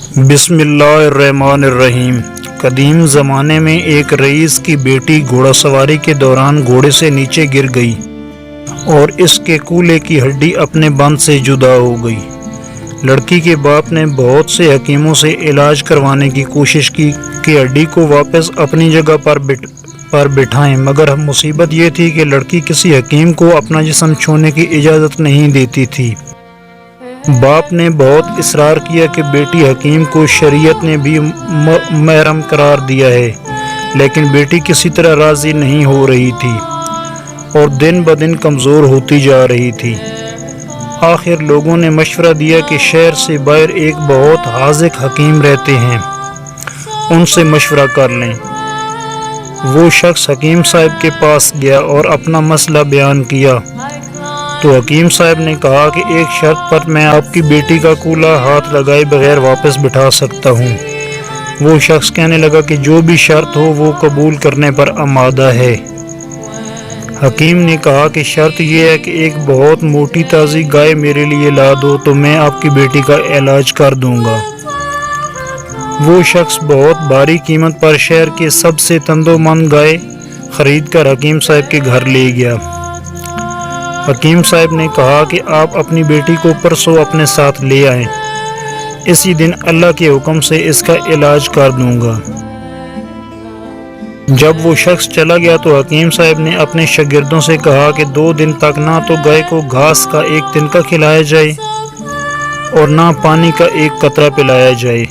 بسم اللہ الرحمن الرحیم۔ قدیم زمانے میں ایک رئیس کی بیٹی گھوڑا سواری کے دوران گھوڑے سے نیچے گر گئی اور اس کے کولے کی ہڈی اپنے بند سے جدا ہو گئی۔ لڑکی کے باپ نے بہت سے حکیموں سے علاج کروانے کی کوشش کی کہ ہڈی کو واپس اپنی جگہ پر بٹھائیں، مگر مصیبت یہ تھی کہ لڑکی کسی حکیم کو اپنا جسم چھونے کی اجازت نہیں دیتی تھی۔ باپ نے بہت اصرار کیا کہ بیٹی حکیم کو شریعت نے بھی محرم قرار دیا ہے، لیکن بیٹی کسی طرح راضی نہیں ہو رہی تھی اور دن بدن کمزور ہوتی جا رہی تھی۔ آخر لوگوں نے مشورہ دیا کہ شہر سے باہر ایک بہت حاذق حکیم رہتے ہیں، ان سے مشورہ کر لیں۔ وہ شخص حکیم صاحب کے پاس گیا اور اپنا مسئلہ بیان کیا تو حکیم صاحب نے کہا کہ ایک شرط پر میں آپ کی بیٹی کا کولہ ہاتھ لگائے بغیر واپس بٹھا سکتا ہوں۔ وہ شخص کہنے لگا کہ جو بھی شرط ہو وہ قبول کرنے پر آمادہ ہے۔ حکیم نے کہا کہ شرط یہ ہے کہ ایک بہت موٹی تازی گائے میرے لیے لا دو تو میں آپ کی بیٹی کا علاج کر دوں گا۔ وہ شخص بہت بھاری قیمت پر شہر کے سب سے تندومند گائے خرید کر حکیم صاحب کے گھر لے گیا۔ حکیم صاحب نے کہا کہ آپ اپنی بیٹی کو پرسوں اپنے ساتھ لے آئیں، اسی دن اللہ کے حکم سے اس کا علاج کر دوں گا۔ جب وہ شخص چلا گیا تو حکیم صاحب نے اپنے شاگردوں سے کہا کہ 2 دن تک نہ تو گائے کو گھاس کا ایک تنکا کھلایا جائے اور نہ پانی کا ایک قطرہ پلایا جائے۔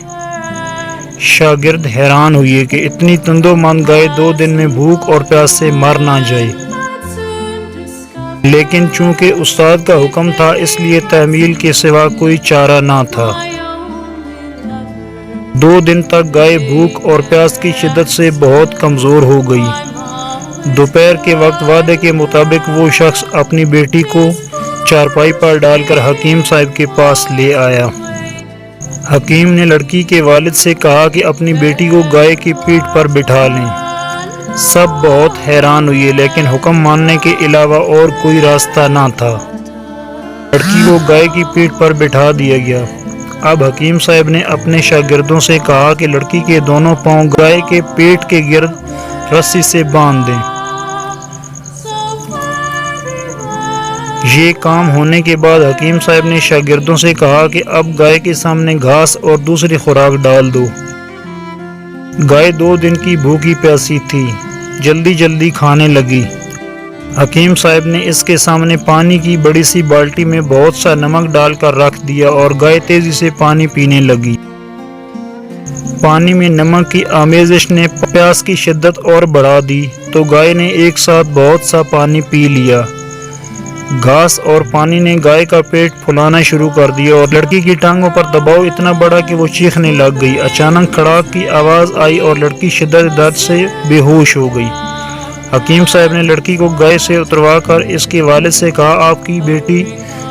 شاگرد حیران ہوئے کہ اتنی تندومند گائے 2 دن میں بھوک اور پیاس سے مر نہ جائے، لیکن چونکہ استاد کا حکم تھا اس لیے تحمیل کے سوا کوئی چارہ نہ تھا۔ 2 دن تک گائے بھوک اور پیاس کی شدت سے بہت کمزور ہو گئی۔ دوپہر کے وقت وعدے کے مطابق وہ شخص اپنی بیٹی کو چارپائی پر ڈال کر حکیم صاحب کے پاس لے آیا۔ حکیم نے لڑکی کے والد سے کہا کہ اپنی بیٹی کو گائے کی پیٹھ پر بٹھا لیں۔ سب بہت حیران ہوئے، لیکن حکم ماننے کے علاوہ اور کوئی راستہ نہ تھا۔ لڑکی کو گائے کی پیٹھ پر بٹھا دیا گیا۔ اب حکیم صاحب نے اپنے شاگردوں سے کہا کہ لڑکی کے دونوں پاؤں گائے کے پیٹ کے گرد رسی سے باندھ دیں۔ یہ کام ہونے کے بعد حکیم صاحب نے شاگردوں سے کہا کہ اب گائے کے سامنے گھاس اور دوسری خوراک ڈال دو۔ گائے 2 دن کی بھوکی پیاسی تھی، جلدی جلدی کھانے لگی۔ حکیم صاحب نے اس کے سامنے پانی کی بڑی سی بالٹی میں بہت سا نمک ڈال کر رکھ دیا اور گائے تیزی سے پانی پینے لگی۔ پانی میں نمک کی آمیزش نے پیاس کی شدت اور بڑھا دی تو گائے نے ایک ساتھ بہت سا پانی پی لیا۔ گھاس اور پانی نے گائے کا پیٹ پھلانا شروع کر دیا اور لڑکی کی ٹانگوں پر دباؤ اتنا بڑا کہ وہ چیخنے لگ گئی۔ اچانک کھڑاک کی آواز آئی اور لڑکی شدت درد سے بے ہوش ہو گئی۔ حکیم صاحب نے لڑکی کو گائے سے اتروا کر اس کے والد سے کہا، آپ کی بیٹی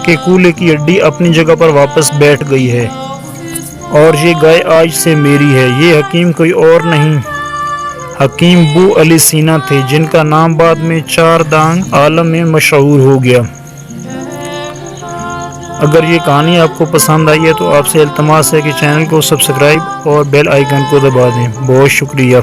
کے کولے کی ہڈی اپنی جگہ پر واپس بیٹھ گئی ہے اور یہ گائے آج سے میری ہے۔ یہ حکیم کوئی اور نہیں، حکیم بو علی سینا تھے، جن کا نام بعد میں 4 دانگ عالم میں مشہور ہو گیا۔ اگر یہ کہانی آپ کو پسند آئی ہے تو آپ سے التماس ہے کہ چینل کو سبسکرائب اور بیل آئیکن کو دبا دیں۔ بہت شکریہ۔